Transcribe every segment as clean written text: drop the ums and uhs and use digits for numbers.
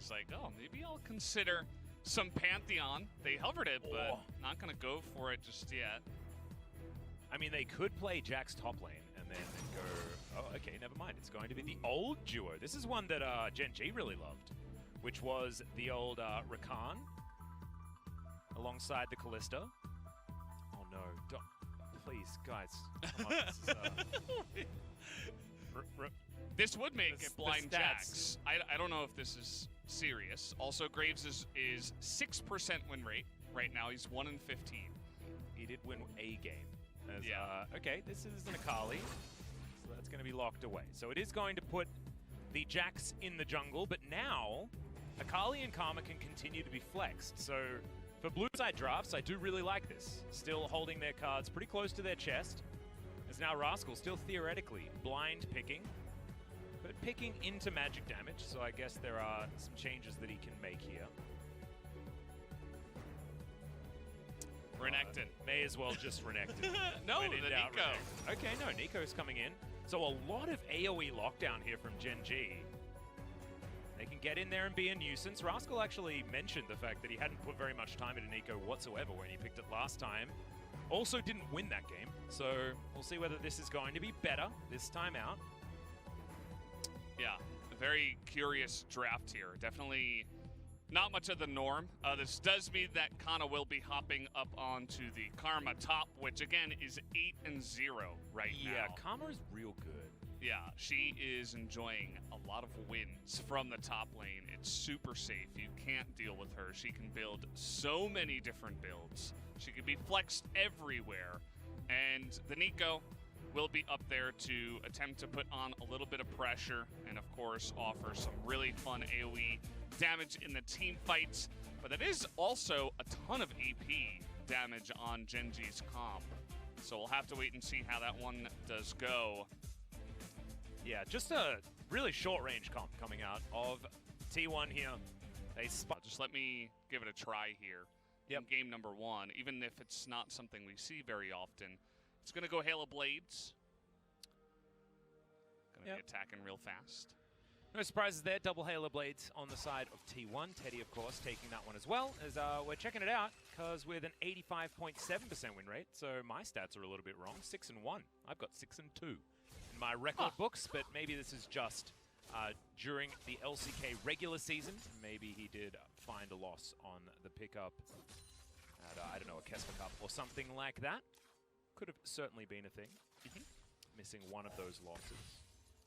he's like, oh, maybe I'll consider some Pantheon. They hovered it, but not going to go for it just yet. I mean, they could play Jack's top lane and then go, oh, okay, never mind. It's going to be the old duo. This is one that Gen G really loved, which was the old Rakan alongside the Kalista. Oh, no. Don't, please, guys. Come on, this is, this would make it blind Jax. I don't know if this is serious. Also, Graves is 6% win rate right now. He's 1-15. He did win a game. Okay, this is an Akali, so that's going to be locked away. So it is going to put the Jax in the jungle, but now Akali and Karma can continue to be flexed. So for blue side drafts, I do really like this. Still holding their cards pretty close to their chest. As now Rascal still theoretically blind picking, but picking into magic damage. So I guess there are some changes that he can make here. Renekton. May as well just Renekton. No, the Nico. Okay, no, Nico's coming in. So a lot of AoE lockdown here from Gen G. They can get in there and be a nuisance. Rascal actually mentioned the fact that he hadn't put very much time into Nico whatsoever when he picked it last time. Also didn't win that game. So we'll see whether this is going to be better this time out. Yeah, a very curious draft here. Definitely not much of the norm. This does mean that Kana will be hopping up onto the Karma top, which again is 8-0 right now. Yeah, Karma is real good. Yeah, she is enjoying a lot of wins from the top lane. It's super safe. You can't deal with her. She can build so many different builds. She can be flexed everywhere. And the Nico will be up there to attempt to put on a little bit of pressure and, of course, offer some really fun AoE damage in the team fights. But that is also a ton of AP damage on Gen G's comp. So we'll have to wait and see how that one does go. Yeah, just a really short-range comp coming out of T1 here. Just let me give it a try here. In game number 1, even if it's not something we see very often. It's going to go Halo Blades. Going to be attacking real fast. No surprises there. Double Halo Blades on the side of T1. Teddy, of course, taking that one as well. As we're checking it out, because with an 85.7% win rate, so my stats are a little bit wrong. 6-1. I've got 6-2 in my record books, but maybe this is just during the LCK regular season. Maybe he did find a loss on the pickup at, I don't know, a Kesper Cup or something like that. Could have certainly been a thing. Missing one of those losses.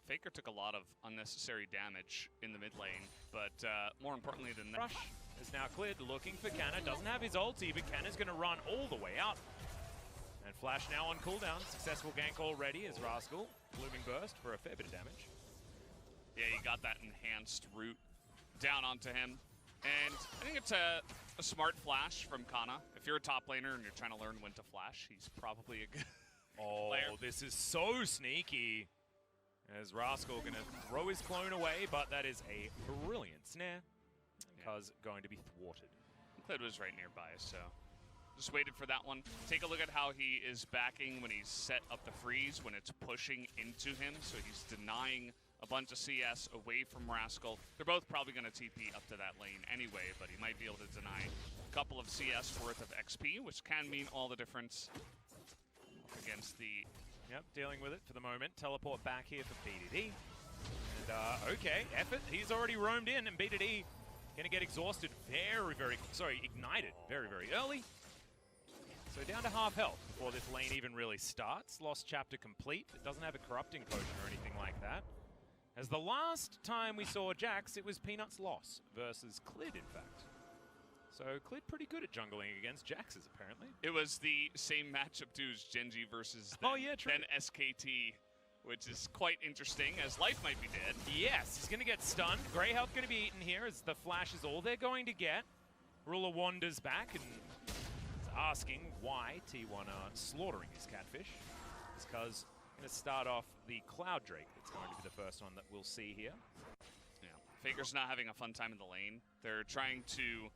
FAKER took a lot of unnecessary damage in the mid lane, but more importantly than that... Rush is now cleared, looking for Canna. Doesn't have his ulti, but Canna's going to run all the way out. And Flash now on cooldown. Successful gank already as Rascal. Blooming Burst for a fair bit of damage. Yeah, you got that enhanced route down onto him. And I think it's a smart flash from Kana. If you're a top laner and you're trying to learn when to flash, he's probably a good player. This is so sneaky. As Rascal going to throw his clone away, but that is a brilliant snare. Because going to be thwarted. Clid was right nearby, so just waited for that one. Take a look at how he is backing when he's set up the freeze, when it's pushing into him. So he's denying a bunch of CS away from Rascal. They're both probably going to TP up to that lane anyway, but he might be able to deny a couple of CS worth of XP, which can mean all the difference against the... Yep, dealing with it for the moment. Teleport back here for BDD. And, okay, effort. He's already roamed in, and BDD going to get exhausted ignited very, very early. So down to half health before this lane even really starts. Lost chapter complete. It doesn't have a corrupting potion or anything like that. As the last time we saw Jax, it was Peanut's loss versus Clid, in fact. So Clid pretty good at jungling against Jax's, apparently. It was the same matchup too as Gen G versus then SKT, which is quite interesting, as life might be dead. Yes, he's going to get stunned. Grey health going to be eaten here, as the flash is all they're going to get. Ruler wanders back and is asking why T1 are slaughtering his catfish. It's because going to start off the Cloud Drake. It's going to be the first one that we'll see here. Yeah, FAKER's not having a fun time in the lane. They're trying to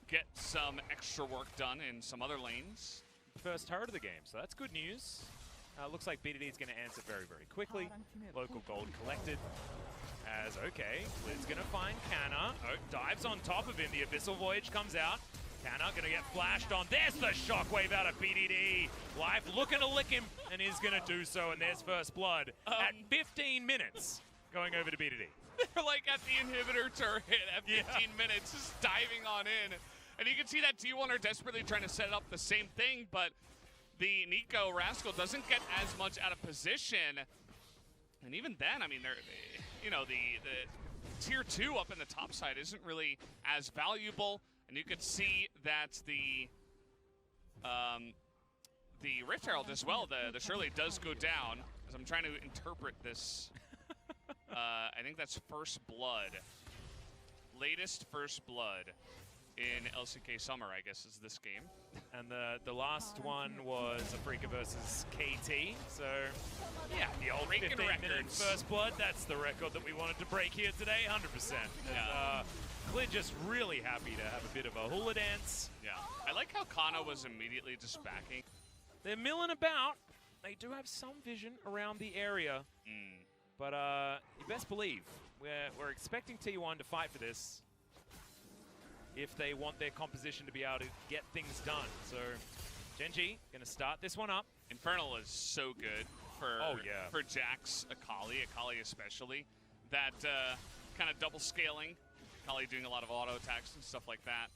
get some extra work done in some other lanes. First turret of the game, so that's good news. Looks like BDD is going to answer very, very quickly. Local gold collected. As, okay, Lid's gonna find Canna. Oh, dives on top of him. The Abyssal Voyage comes out. Canna gonna get flashed on. There's the shockwave out of BDD. Life looking to lick him and is gonna do so. And there's first blood at 15 minutes going over to BDD. They're like at the inhibitor turret at 15 minutes, just diving on in. And you can see that T1 are desperately trying to set up the same thing, but the Nico Rascal doesn't get as much out of position. And even then, I mean, you know, the tier 2 up in the top side isn't really as valuable. And you could see that the Rift Herald as well, the Shirley does go down, as I'm trying to interpret this. I think that's first blood. Latest first blood in LCK Summer, I guess, is this game. And the last one was Afrika versus KT. So, yeah, the old 15-minute first blood, that's the record that we wanted to break here today, 100%. Yeah. Klid just really happy to have a bit of a hula dance. Yeah, I like how Kana was immediately just backing. They're milling about. They do have some vision around the area. But you best believe, we're expecting T1 to fight for this if they want their composition to be able to get things done. So, Genji gonna start this one up. Infernal is so good for Jax, Akali especially. That kind of double scaling, Akali doing a lot of auto attacks and stuff like that.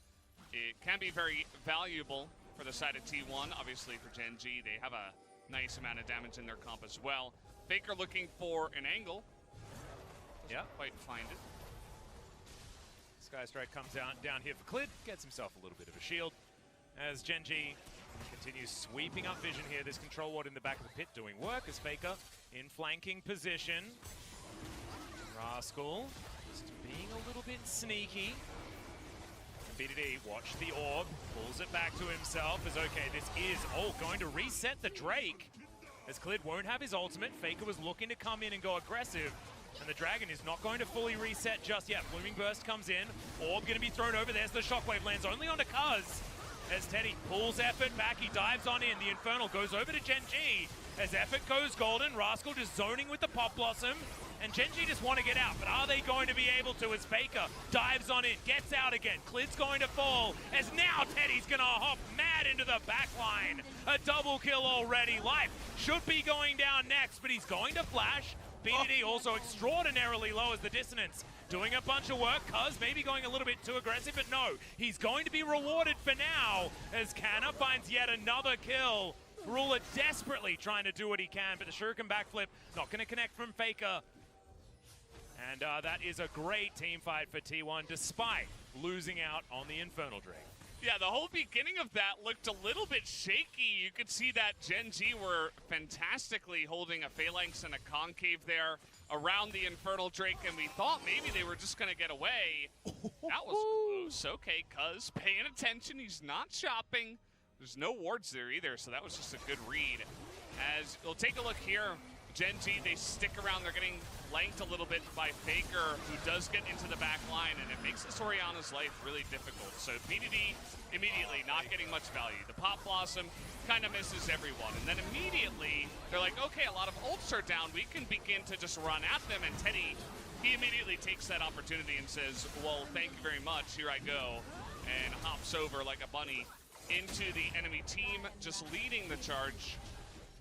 It can be very valuable for the side of T1. Obviously for Genji, they have a nice amount of damage in their comp as well. Faker looking for an angle. Doesn't quite find it. Sky Strike comes down here for Klid, gets himself a little bit of a shield. As Genji continues sweeping up vision here, this control ward in the back of the pit doing work as Faker in flanking position. Rascal just being a little bit sneaky. BDD, watch the orb, pulls it back to himself as, okay, this is, going to reset the Drake. As Klid won't have his ultimate, Faker was looking to come in and go aggressive, and the Dragon is not going to fully reset just yet. Blooming Burst comes in, orb going to be thrown over, there's the Shockwave, lands only onto Cuz. As Teddy pulls Effort back, he dives on in, the Infernal goes over to Genji. As Effort goes golden, Rascal just zoning with the Pop Blossom, and Genji just want to get out, but are they going to be able to as Faker dives on in, gets out again, Klid's going to fall, as now Teddy's going to hop mad into the back line. A double kill already. Life should be going down next, but he's going to flash. BDD also extraordinarily low as the Dissonance, doing a bunch of work. Cuz maybe going a little bit too aggressive, but no, he's going to be rewarded for now as Canna finds yet another kill. Ruler desperately trying to do what he can, but the Shuriken backflip not going to connect from Faker. And that is a great team fight for T1, despite losing out on the Infernal Drake. Yeah, the whole beginning of that looked a little bit shaky. You could see that Genji were fantastically holding a Phalanx and a Concave there around the Infernal Drake, and we thought maybe they were just going to get away. That was close. Okay, Cuz paying attention. He's not shopping. There's no wards there either, so that was just a good read. As we'll take a look here, Genji, they stick around. They're getting flanked a little bit by Faker, who does get into the back line, and it makes this Orianna's life really difficult. So BDD immediately not getting much value. The Pop Blossom kind of misses everyone. And then immediately, they're like, okay, a lot of ults are down. We can begin to just run at them. And Teddy, he immediately takes that opportunity and says, well, thank you very much. Here I go. And hops over like a bunny into the enemy team, just leading the charge.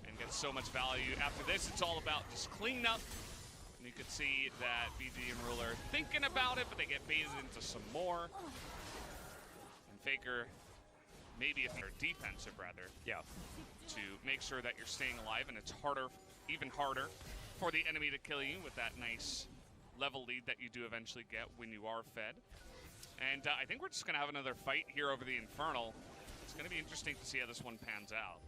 And gets so much value. After this, it's all about just cleaning up. And you can see that BG and Ruler thinking about it, but they get baited into some more. And Faker, maybe if you're defensive rather, to make sure that you're staying alive, and it's harder, even harder, for the enemy to kill you with that nice level lead that you do eventually get when you are fed. And I think we're just going to have another fight here over the Infernal. It's going to be interesting to see how this one pans out.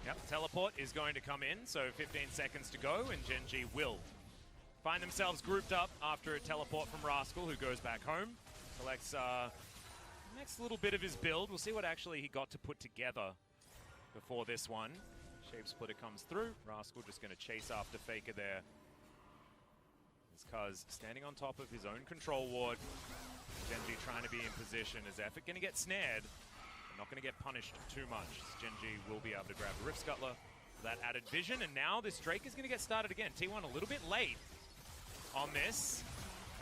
Yep, teleport is going to come in, so 15 seconds to go, and Genji will find themselves grouped up after a teleport from Rascal, who goes back home. Collects next little bit of his build. We'll see what actually he got to put together before this one. Shape Splitter comes through. Rascal just going to chase after Faker there. It's Cuz standing on top of his own control ward. Genji trying to be in position. Is Effort going to get snared? Not going to get punished too much. Genji will be able to grab a Rift Scuttler for that added vision, and now this Drake is going to get started again. T1 a little bit late on this.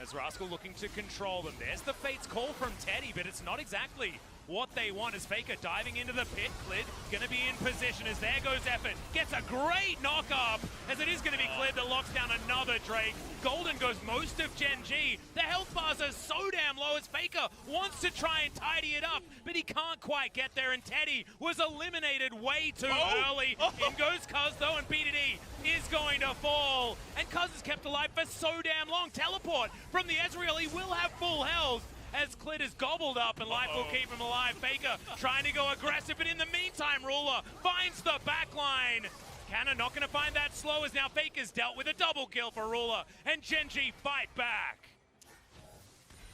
As Rascal looking to control them. There's the Fate's call from Teddy, but it's not exactly what they want as Faker diving into the pit. Clid gonna be in position as there goes Effort. Gets a great knock up as it is gonna be Clid that locks down another Drake. Golden goes most of Gen G. The health bars are so damn low as Faker wants to try and tidy it up, but he can't quite get there, and Teddy was eliminated way too early. In goes Cuz though, and BDD is going to fall. And Cuz is kept alive for so damn long. Teleport from the Ezreal, he will have full health as Clid is gobbled up, and life will keep him alive. Faker trying to go aggressive, but in the meantime, Ruler finds the backline. Canna not going to find that slow as now Faker's dealt with a double kill for Ruler, and Gen G fight back.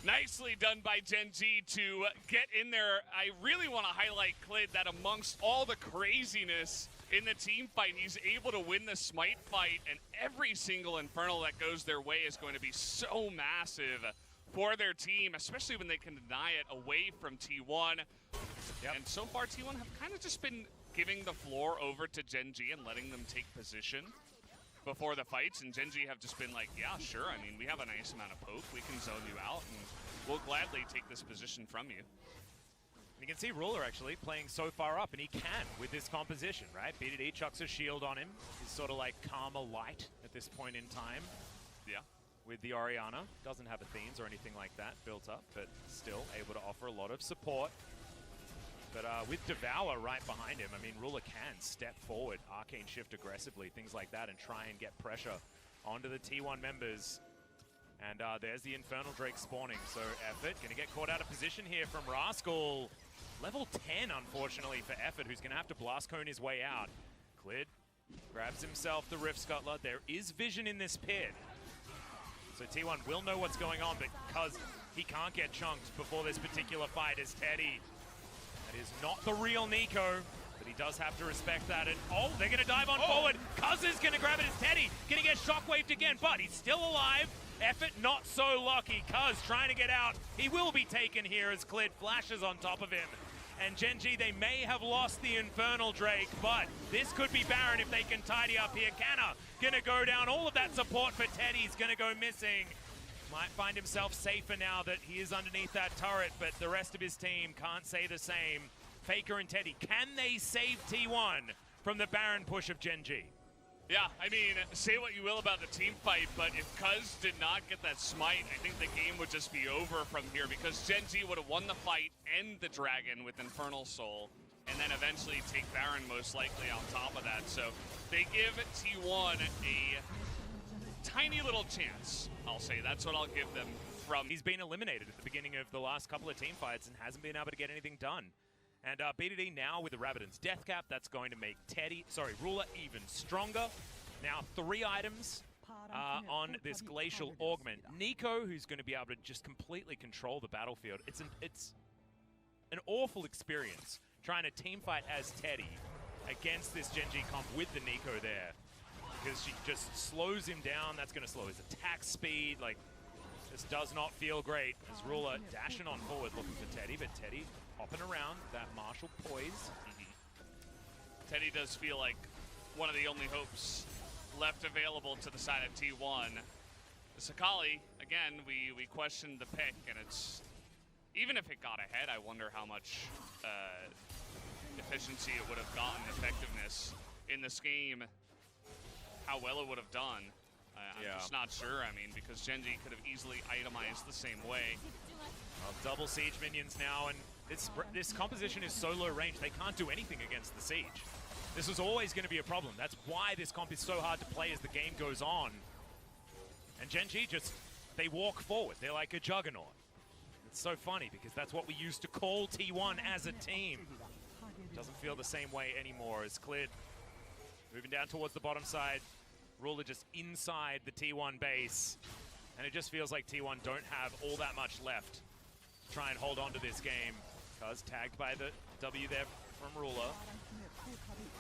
Nicely done by Gen G to get in there. I really want to highlight Clid that amongst all the craziness in the team fight, he's able to win the Smite fight, and every single Infernal that goes their way is going to be so massive for their team, especially when they can deny it away from T1. Yep. And so far, T1 have kind of just been giving the floor over to Gen G and letting them take position before the fights, and Gen G have just been like, yeah, sure, I mean, we have a nice amount of poke, we can zone you out, and we'll gladly take this position from you. You can see Ruler actually playing so far up, and he can with this composition, right? BDD chucks a shield on him. He's sort of like Karma Light at this point in time. Yeah. With the Orianna. Doesn't have Athenes or anything like that built up, but still able to offer a lot of support. But with Devour right behind him, I mean, Ruler can step forward, Arcane Shift aggressively, things like that, and try and get pressure onto the T1 members. And there's the Infernal Drake spawning, so Effort going to get caught out of position here from Rascal. Level 10, unfortunately, for Effort, who's going to have to Blast Cone his way out. Clid grabs himself the Rift Scuttler. There is vision in this pit. So T1 will know what's going on, but because he can't get chunked before this particular fight is Teddy. That is not the real Nico, but he does have to respect that. And oh, they're going to dive on forward. Cuz is going to grab it as Teddy. Going to get shockwaved again, but he's still alive. Effort not so lucky. Cuz trying to get out. He will be taken here as Clid flashes on top of him. And Gen G, they may have lost the Infernal Drake, but this could be Baron if they can tidy up here. Canna gonna go down. All of that support for Teddy's gonna go missing. Might find himself safer now that he is underneath that turret, but the rest of his team can't say the same. Faker and Teddy, can they save T1 from the Baron push of Gen G? Yeah, I mean, say what you will about the team fight, but if Cuz did not get that smite, I think the game would just be over from here, because Gen G would have won the fight and the dragon with Infernal Soul, and then eventually take Baron most likely on top of that. So they give T1 a tiny little chance, I'll say. That's what I'll give them from. He's been eliminated at the beginning of the last couple of team fights and hasn't been able to get anything done. And BDD now with the Rabbidan's Death Cap, that's going to make Ruler even stronger. Now 3 items on this Glacial Augment. Nico, who's going to be able to just completely control the battlefield. It's an awful experience trying to team fight as Teddy against this Gen G comp with the Nico there. Because she just slows him down, that's going to slow his attack speed. Like, this does not feel great as Ruler dashing on forward looking for Teddy, but Teddy hopping around that martial poise. Teddy does feel like one of the only hopes left available to the side of T1. Sakali, again, we questioned the pick, and it's, even if it got ahead, I wonder how much efficiency it would have gotten, effectiveness in this game, how well it would have done. I'm just not sure, I mean, because Gen G could have easily itemized the same way. Well, double siege minions now, and this composition is so low range, they can't do anything against the siege. This was always going to be a problem. That's why this comp is so hard to play as the game goes on. And Gen G just, they walk forward. They're like a juggernaut. It's so funny because that's what we used to call T1 as a team. Doesn't feel the same way anymore as Clid moving down towards the bottom side. Ruler just inside the T1 base. And it just feels like T1 don't have all that much left to try and hold on to this game. Cuz tagged by the W there from Ruler.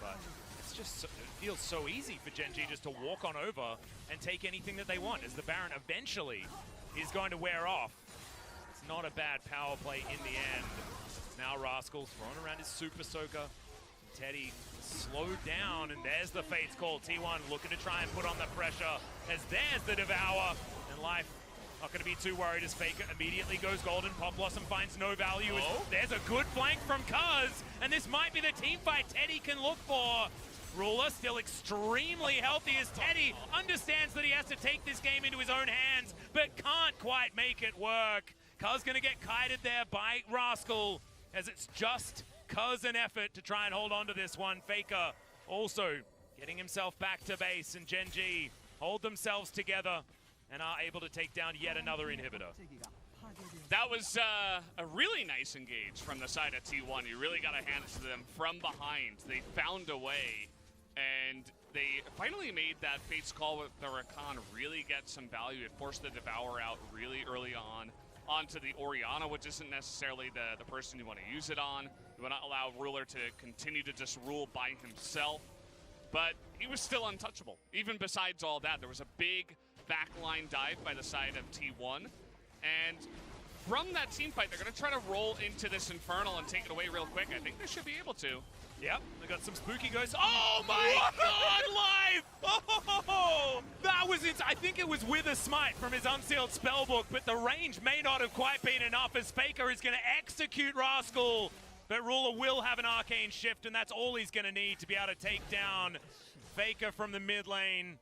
But it's just, it feels so easy for Gen G just to walk on over and take anything that they want, as the Baron eventually is going to wear off. It's not a bad power play in the end. Now Rascal thrown around his Super Soaker. Teddy slowed down, and there's the Fate's call. T1 looking to try and put on the pressure, as there's the Devour. And 1% life. Not going to be too worried as Faker immediately goes golden. Pop Blossom finds no value. There's a good flank from Cuz, and this might be the team fight Teddy can look for. Ruler still extremely healthy as Teddy understands that he has to take this game into his own hands, but can't quite make it work. Cuz going to get kited there by Rascal, as it's just Cuz an effort to try and hold on to this one. Faker also getting himself back to base, and Gen G hold themselves together and are able to take down yet another inhibitor. That was a really nice engage from the side of T1. You really got to hand it to them from behind. They found a way, and they finally made that Fate's Call with the Rakan really get some value. It forced the Devour out really early on onto the Orianna, which isn't necessarily the person you want to use it on. You want to allow Ruler to continue to just rule by himself. But he was still untouchable. Even besides all that, there was a big backline dive by the side of T1. And from that team fight, they're going to try to roll into this Infernal and take it away real quick. I think they should be able to. Yep, they got some spooky ghosts. Oh my god, live! Oh, that was it. I think it was with a smite from his unsealed spellbook, but the range may not have quite been enough as Faker is going to execute Rascal. But Ruler will have an arcane shift, and that's all he's going to need to be able to take down Faker from the mid lane.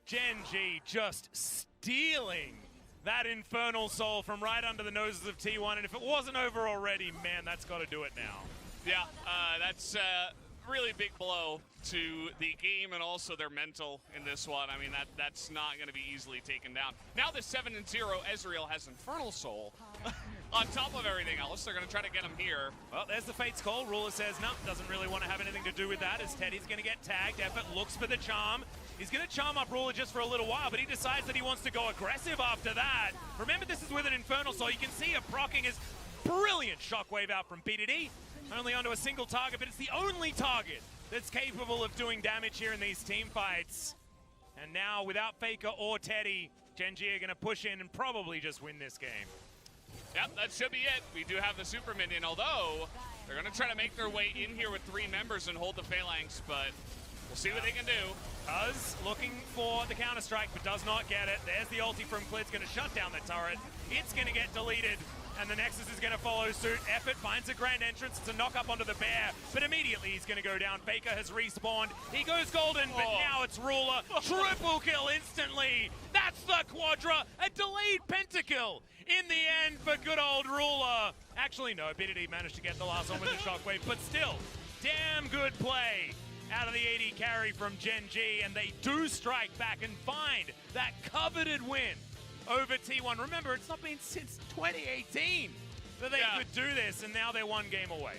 Gen G just stealing that Infernal Soul from right under the noses of T1, and if it wasn't over already, man, that's got to do it now. Yeah, that's a really big blow to the game and also their mental in this one. I mean, that's not going to be easily taken down. Now the 7-0 Ezreal has Infernal Soul. On top of everything else, they're going to try to get him here. Well, there's the Fate's Call. Ruler says, no, doesn't really want to have anything to do with that, as Teddy's going to get tagged. Effort looks for the charm. He's going to charm up Ruler just for a little while, but he decides that he wants to go aggressive after that. Remember, this is with an Infernal Soul. You can see him proccing his brilliant shockwave out from BDD. Only onto a single target, but it's the only target that's capable of doing damage here in these team fights. And now, without Faker or Teddy, Gen G are going to push in and probably just win this game. Yep, that should be it. We do have the Super Minion, although they're going to try to make their way in here with 3 members and hold the Phalanx, but we'll see what they can do. Cuz looking for the counter-strike, but does not get it. There's the ulti from Klid's going to shut down the turret. It's going to get deleted, and the Nexus is going to follow suit. Effort finds a grand entrance to knock up onto the bear, but immediately he's going to go down. Faker has respawned. He goes golden, but now it's Ruler. Triple kill instantly. That's the Quadra. A delayed pentakill in the end for good old Ruler. Actually, no, BDD managed to get the last one with the shockwave, but still, damn good play out of the AD carry from Gen G, and they do strike back and find that coveted win over T1. Remember, it's not been since 2018 that they could do this, and now they're 1 game away.